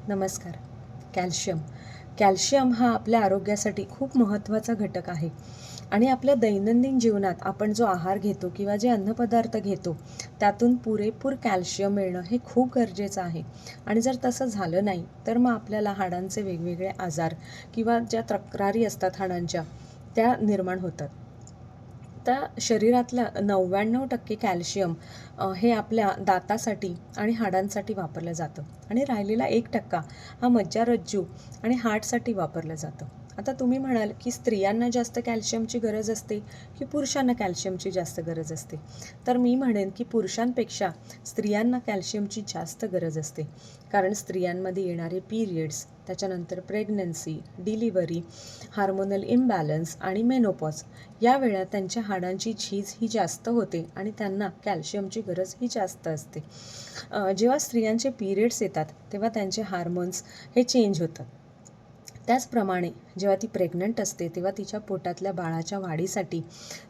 नमस्कार. Calcium. Calcium हा आपल्या आरोग्यासाठी खूप महत्त्वाचा घटक आहे आणि आपल्या दैनंदिन जीवनात आपण जो आहार घेतो किंवा जे अन्नपदार्थ घेतो त्यातून पुरेपूर कॅल्शियम मिळणं हे खूप गरजेचं आहे. आणि जर तसं झालं नाही तर मग आपल्याला हाडांचे वेगवेगळे आजार किंवा ज्या तक्रारी असतात हाडांच्या त्या निर्माण होतात. तर शरीरातलं 99% कॅल्शियम हे आपल्या दातासाठी आणि हाडांसाठी वापरलं जातं आणि राहिलेला 1% हा मज्जारज्जू आणि हार्टसाठी वापरलं जातं. आता तुम्ही म्हणाल की स्त्रियांना जास्त कॅल्शियमची गरज असते की पुरुषांना कॅल्शियमची जास्त गरज असते. तर मी म्हणेन की पुरुषांपेक्षा स्त्रियांना कॅल्शियमची जास्त गरज असते. कारण स्त्रियांमध्ये येणारे पिरियड्स, त्याच्यानंतर प्रेग्नन्सी, डिलिव्हरी, हार्मोनल इम्बॅलन्स आणि मेनोपॉज या वेळा त्यांच्या हाडांची झीज ही जास्त होते आणि त्यांना कॅल्शियमची गरज ही जास्त असते. जेव्हा स्त्रियांचे पिरियड्स येतात तेव्हा त्यांचे हार्मोन्स हे चेंज होतात. त्याचप्रमाणे जेव्हा ती प्रेग्नंट असते तेव्हा तिच्या पोटातल्या बाळाच्या वाढीसाठी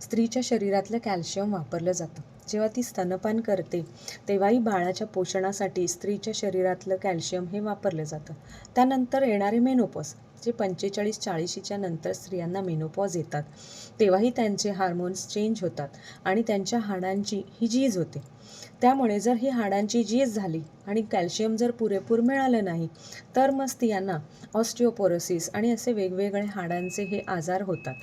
स्त्रीच्या शरीरातलं कॅल्शियम वापरलं जातं. जेव्हा ती स्तनपान करते तेव्हाही बाळाच्या पोषणासाठी स्त्रीच्या शरीरातलं कॅल्शियम हे वापरलं जातं. त्यानंतर येणारे मेनोपॉज, जे 45-40च्या नंतर स्त्रियांना मेनोपॉज येतात तेव्हाही त्यांचे हार्मोन्स चेंज होतात आणि त्यांच्या हाडांची ही झीज होते. त्यामुळे जर ही हाडांची झीज झाली आणि कॅल्शियम जर पुरेपूर मिळालं नाही तर मग स्त्रियांना ऑस्टिओपोरोसिस आणि असे वेगवेगळे हाडांचे हे आजार होतात.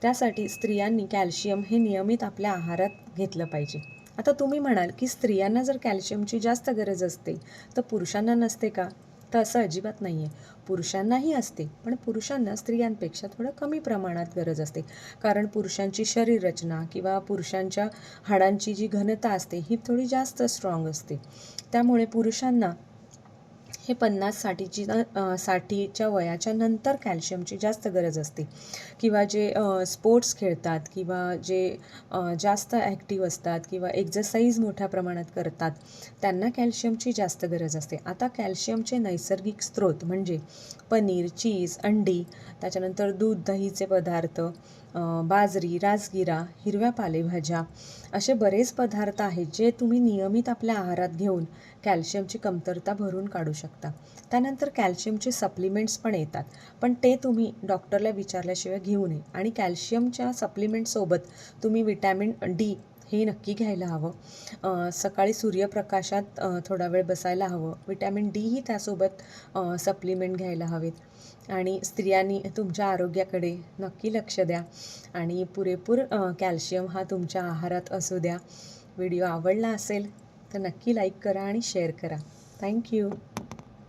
त्यासाठी स्त्रियांनी कॅल्शियम हे नियमित आपल्या आहारात घेतलं पाहिजे. आता तुम्ही म्हणाल की स्त्रियांना जर कॅल्शियमची जास्त गरज असते तर पुरुषांना नसते का? तर असं अजिबात नाही आहे. पुरुषांनाही असते, पण पुरुषांना स्त्रियांपेक्षा थोडं कमी प्रमाणात गरज असते. कारण पुरुषांची शरीररचना किंवा पुरुषांच्या हाडांची जी घनता असते ही थोडी जास्त स्ट्रॉंग असते. त्यामुळे पुरुषांना हे 50-60च्या वयाच्या नंतर कॅल्शियमची जास्त गरज असते. किंवा जे स्पोर्ट्स खेळतात किंवा जे जास्त ॲक्टिव्ह असतात किंवा एक्झरसाईज मोठ्या प्रमाणात करतात त्यांना कॅल्शियमची जास्त गरज असते. आता कॅल्शियमचे नैसर्गिक स्रोत म्हणजे पनीर, चीज, अंडी, त्याच्यानंतर दूध, दहीचे पदार्थ, बाजरी, राजगिरा, हिरव्या पालेभाज्या असे बरेच पदार्थ आहेत जे तुम्ही नियमित आपल्या आहारात घेऊन कॅल्शियमची कमतरता भरून काढू शकता. त्यानंतर कॅल्शियमचे सप्लिमेंट्स पण येतात, पण ते तुम्ही डॉक्टरला विचारल्याशिवाय घेऊ नये. आणि कॅल्शियमच्या सप्लिमेंटसोबत तुम्ही विटॅमिन डी हे नक्की घ्यायला हवं. सकाळी सूर्यप्रकाशात थोडा वेळ बसायला हवं. विटॅमिन डी ही त्यासोबत सप्लिमेंट घ्यायला हवेत. आणि स्त्रियांनी तुमच्या आरोग्याकडे नक्की लक्ष द्या आणि पुरेपूर कॅल्शियम हा तुमच्या आहारात असू द्या. व्हिडिओ आवडला असेल तर नक्की लाईक करा आणि शेअर करा. थँक्यू.